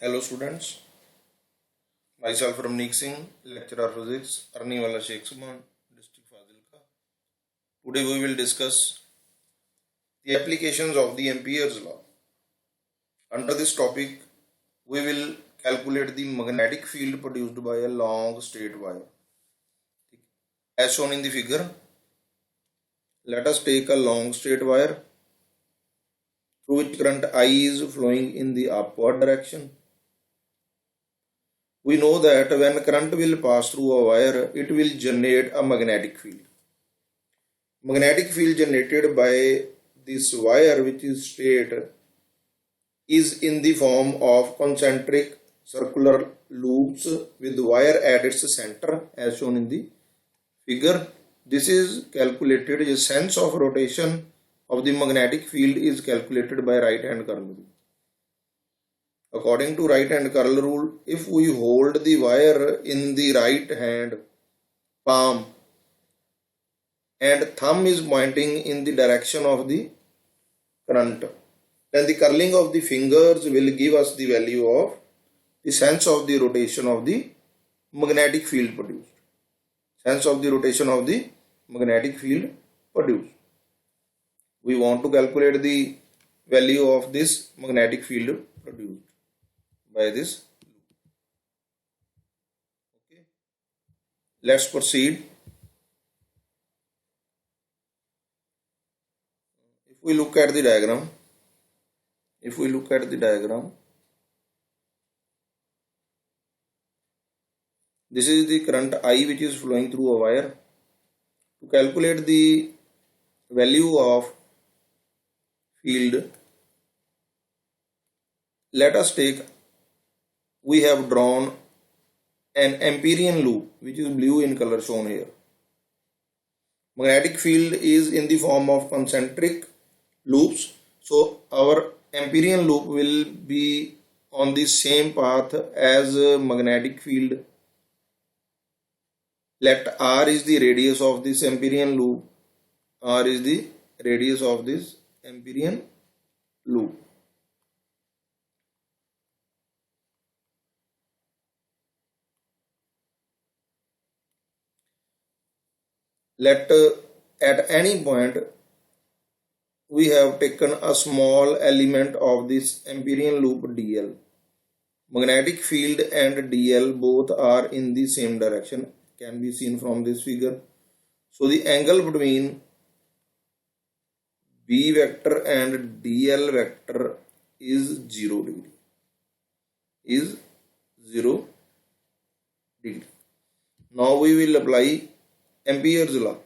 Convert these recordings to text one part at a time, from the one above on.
Hello students, myself Ramneek Singh, lecturer physics, Arniwala Sheikh Suman, district Fazilka. Today we will discuss the applications of the Ampere's law. Under this topic, we will calculate the magnetic field produced by a long straight wire. As shown in the figure, let us take a long straight wire through which current I is flowing in the upward direction. We know that when current will pass through a wire, it will generate a magnetic field. Magnetic field generated by this wire, which is straight, is in the form of concentric circular loops with wire at its center as shown in the figure. This is calculated, the sense of rotation of the magnetic field is calculated by right hand curl rule. According to right hand curl rule, if we hold the wire in the right hand palm and thumb is pointing in the direction of the current, then the curling of the fingers will give us the value of the sense of the rotation of the magnetic field produced. Sense of the rotation of the magnetic field produced. We want to calculate the value of this magnetic field produced by this. Okay. Let's proceed. If we look at the diagram, this is the current I which is flowing through a wire. To calculate the value of field, let us take, we have drawn an Amperian loop which is blue in color shown here. Magnetic field is in the form of concentric loops, so our Amperian loop will be on the same path as magnetic field. Let R is the radius of this Amperian loop. R is the radius of this Amperian loop. Let at any point we have taken a small element of this Amperian loop dl. Magnetic field and dl both are in the same direction, can be seen from this figure. So the angle between B vector and dl vector is 0 degree. Is 0 degree. Now we will apply Ampere's law.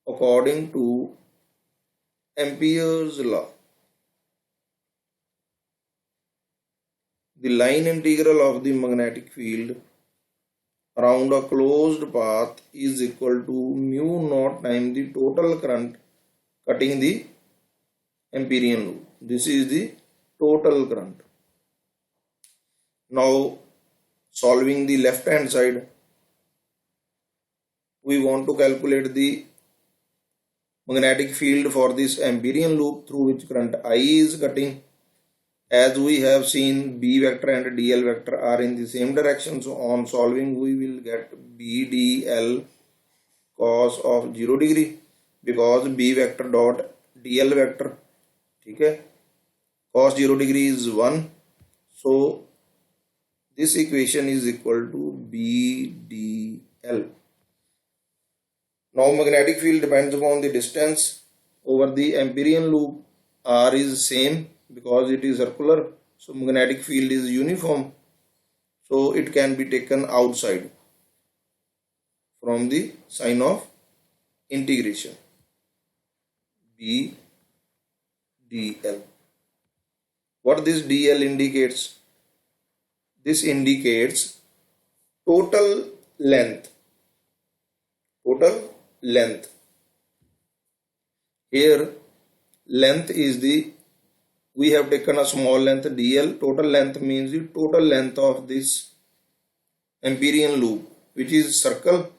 According to Ampere's law, the line integral of the magnetic field around a closed path is equal to mu naught times the total current cutting the Amperian loop. This is the total current. Now solving the left hand side, we want to calculate the magnetic field for this Amperian loop through which current I is cutting. As we have seen, B vector and dl vector are in the same direction, so on solving we will get B dl cos of 0 degree because B vector dot dl vector, okay, cos 0 degree is 1, so this equation is equal to B dl. Now magnetic field depends upon the distance over the Amperian loop. R is same because it is circular, so magnetic field is uniform, so it can be taken outside from the sign of integration. B dl. What this dl indicates? This indicates total length. Here length is the, we have taken a small length dl. Total length means the total length of this Amperian loop, which is circle.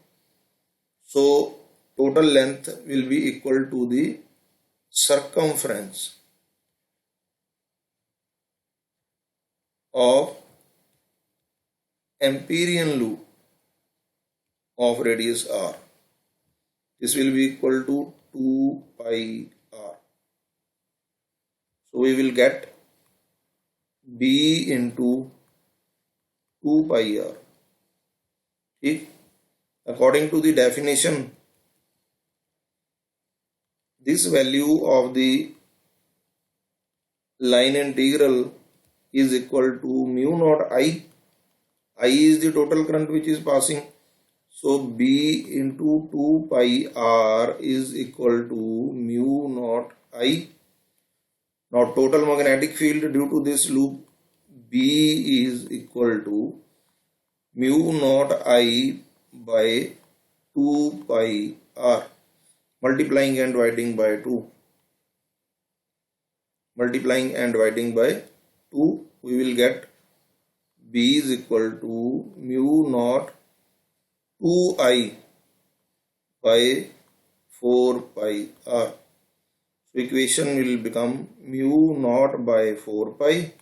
So total length will be equal to the circumference. of Amperian loop of radius r. This will be equal to 2 pi r. So we will get B into 2 pi r. ठीक? According to the definition, this value of the line integral is equal to mu naught I. I is the total current which is passing. So B into 2 pi r is equal to mu naught I. Now total magnetic field due to this loop B is equal to mu naught I by 2 pi r, multiplying and dividing by 2. Multiplying and dividing by 2, we will get B is equal to mu naught 2I by 4 pi r. So equation will become mu naught by 4 pi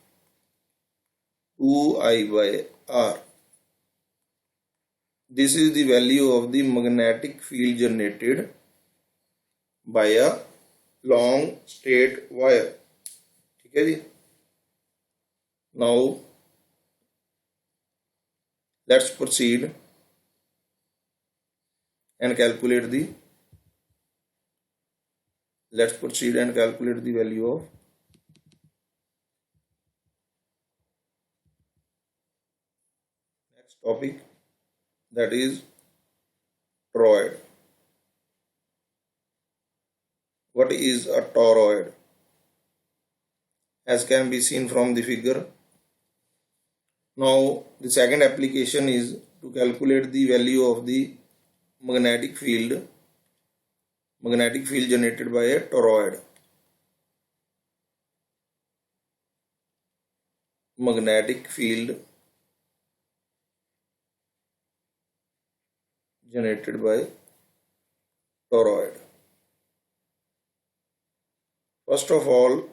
2I by r. This is the value of the magnetic field generated by a long straight wire. ठीक है जी. Now let's proceed and calculate the value of next topic, that is toroid. What is a toroid? As can be seen from the figure. Now the second application is to calculate the value of the magnetic field generated by a toroid. Magnetic field generated by toroid. First of all,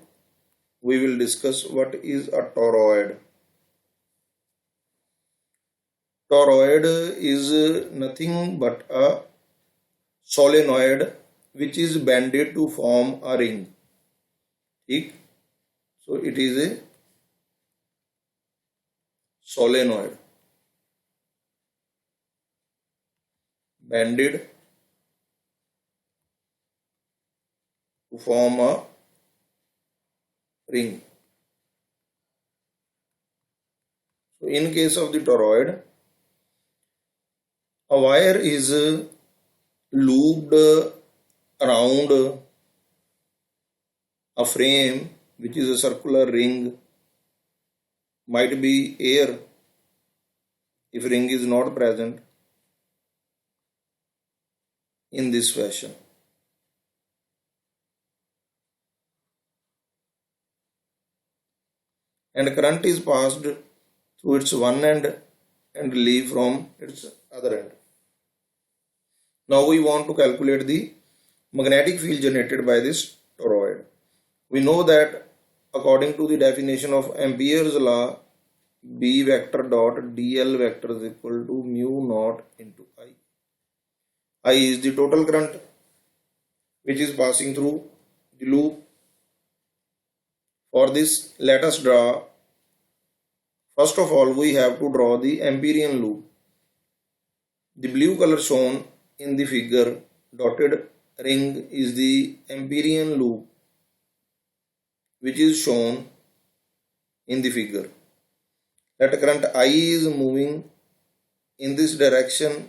we will discuss what is a toroid. Toroid is nothing but a solenoid which is bended to form a ring. ठीक? So it is a solenoid bended to form a ring. So in case of the toroid, a wire is looped around a frame which is a circular ring, might be air if ring is not present, in this fashion. And current is passed through its one end and leave from its other end. Now we want to calculate the magnetic field generated by this toroid. We know that according to the definition of Ampere's law, B vector dot dl vector is equal to mu naught into I. I is the total current which is passing through the loop. For this, let us draw. First of all, we have to draw the Amperian loop. The blue color shown in the figure, dotted ring, is the Amperian loop which is shown in the figure. That current I is moving in this direction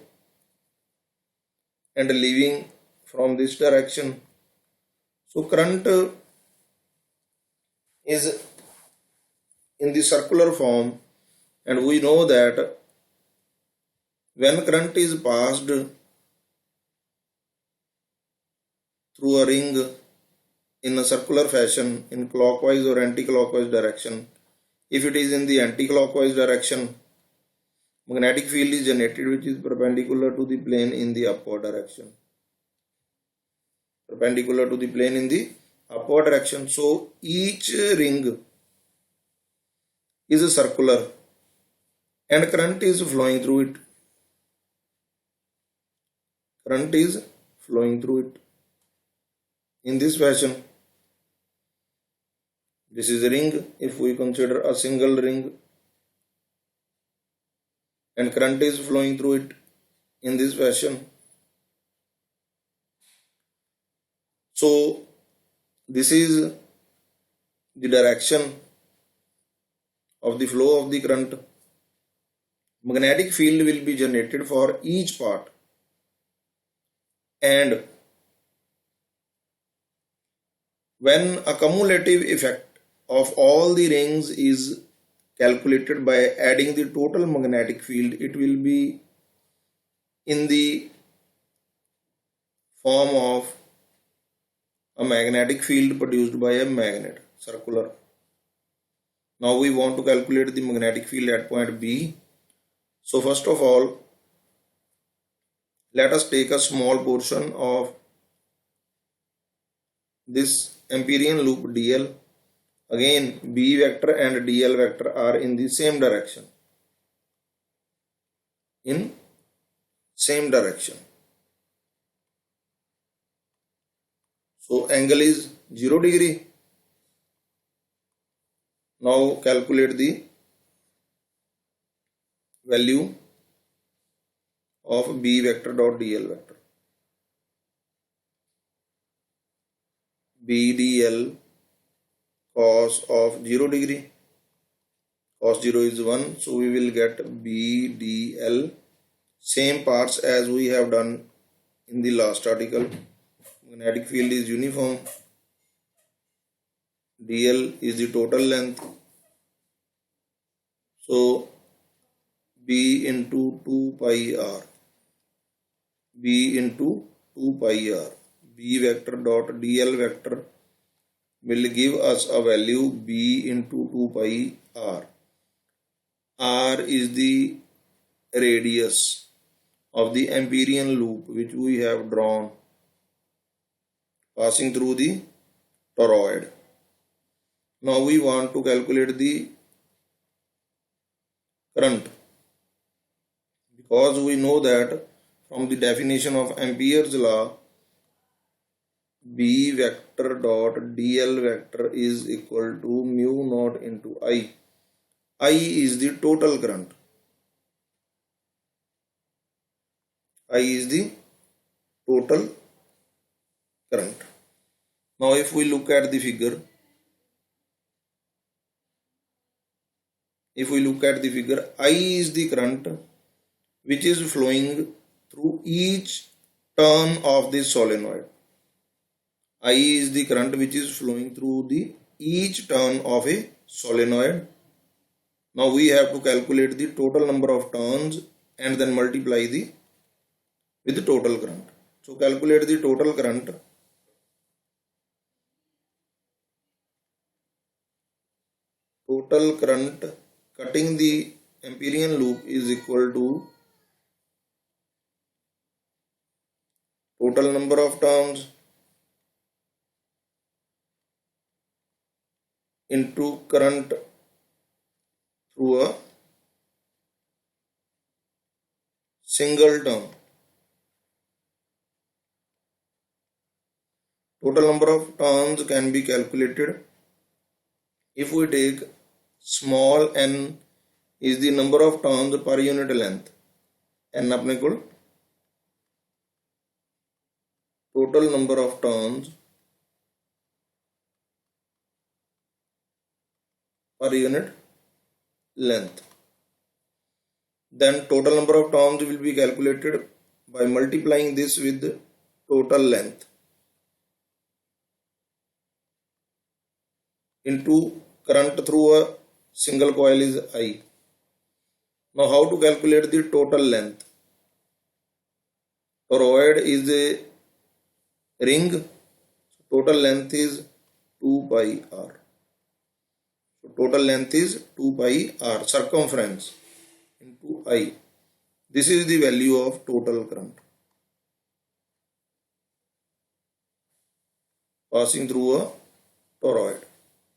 and leaving from this direction. So current is in the circular form, and we know that when current is passed through a ring in a circular fashion in clockwise or anti-clockwise direction, if it is in the anti-clockwise direction, magnetic field is generated which is perpendicular to the plane in the upward direction. Perpendicular to the plane in the upward direction. So each ring is circular and current is flowing through it. Current is flowing through it in this fashion. This is a ring. If we consider a single ring and current is flowing through it in this fashion. So this is the direction of the flow of the current. Magnetic field will be generated for each part, and when a cumulative effect of all the rings is calculated by adding the total magnetic field, it will be in the form of a magnetic field produced by a magnet, circular. Now we want to calculate the magnetic field at point B. So first of all, let us take a small portion of this Amperian loop dl. Again, B vector and dl vector are in the same direction. So angle is 0 degree. Now calculate the value of B vector dot dl vector. B dl cos of 0 degree. Cos 0 is 1. So we will get B dl. Same parts as we have done in the last article. Magnetic field is uniform. dl is the total length. So B into 2 pi r. B into 2 pi r. B vector dot dl vector will give us a value B into 2 pi r. R is the radius of the Amperian loop which we have drawn passing through the toroid. Now we want to calculate the current, because we know that from the definition of Ampere's law, B vector dot dl vector is equal to mu naught into I. I is the total current. I is the total current. Now if we look at the figure, I is the current which is flowing through each turn of the solenoid. I is the current which is flowing through each turn of a solenoid. Now we have to calculate the total number of turns and then multiply with the total current. So calculate the total current. Total current cutting the Amperian loop is equal to total number of turns into current through a single turn. Total number of turns can be calculated if we take small n is the number of turns per unit length. N अपने को total number of turns per unit length. Then total number of turns will be calculated by multiplying this with the total length into current through a single coil is I. Now how to calculate the total length? Toroid is a ring. Total length is 2 pi r. So total length is 2 pi r, circumference into I. This is the value of total current passing through a toroid.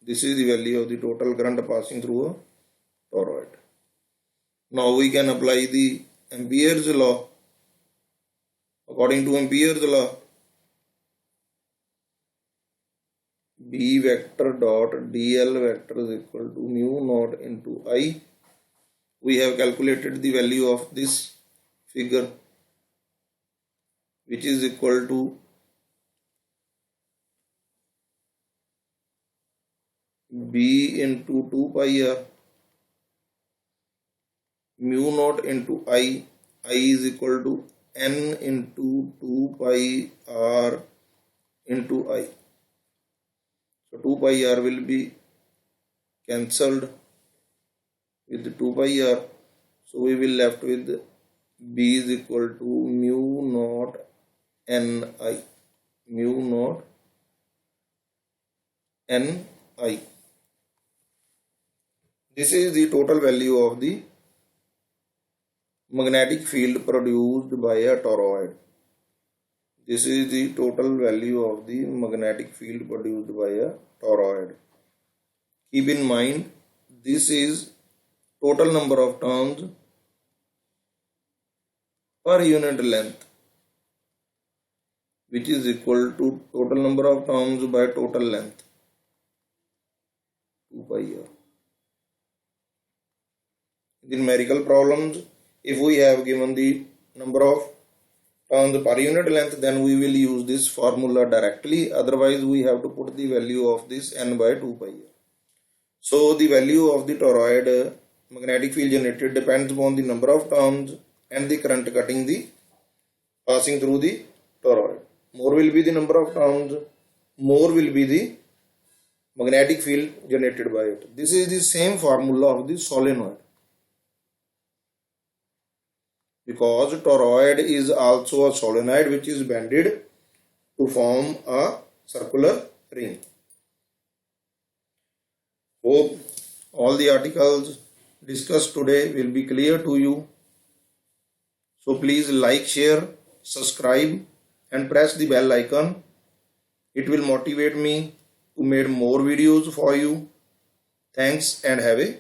This is the value of the total current passing through a toroid. Now we can apply the Ampere's law. According to Ampere's law, B vector dot dl vector is equal to mu naught into I. We have calculated the value of this figure, which is equal to B into 2 pi r, mu naught into I is equal to n into 2 pi r into I. So 2 pi r will be cancelled with 2 pi r. So we will left with B is equal to mu naught Ni. Mu naught Ni. This is the total value of the magnetic field produced by a toroid. This is the total value of the magnetic field produced by a toroid. Keep in mind, this is total number of turns per unit length, which is equal to total number of turns by total length, 2 pi r. In numerical problems, if we have given the number of turns per unit length, then we will use this formula directly. Otherwise, we have to put the value of this n by 2 pi r. So the value of the toroid magnetic field generated depends upon the number of turns and the current passing through the toroid. More will be the number of turns, more will be the magnetic field generated by it. This is the same formula of the solenoid, because toroid is also a solenoid which is bended to form a circular ring. Hope all the articles discussed today will be clear to you. So please like, share, subscribe and press the bell icon. It will motivate me to make more videos for you. Thanks and have a